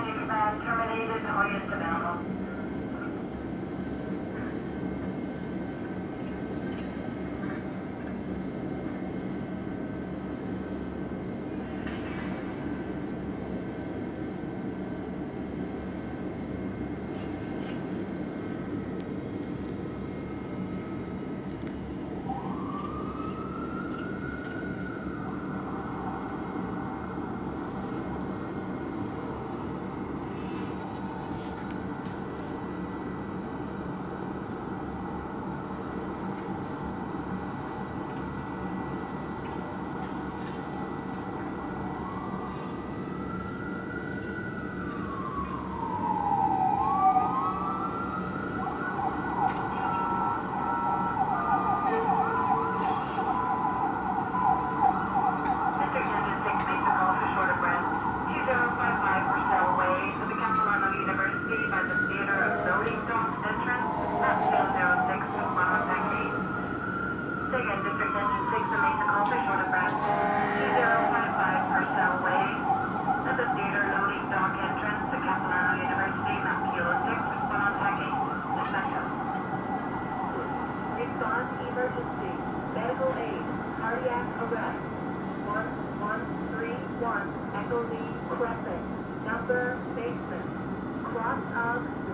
Dispatch terminated. Hoy is available. Response emergency. Medical aid. Cardiac arrest. 1131 Echo Lee Crescent. Number basement. Cross of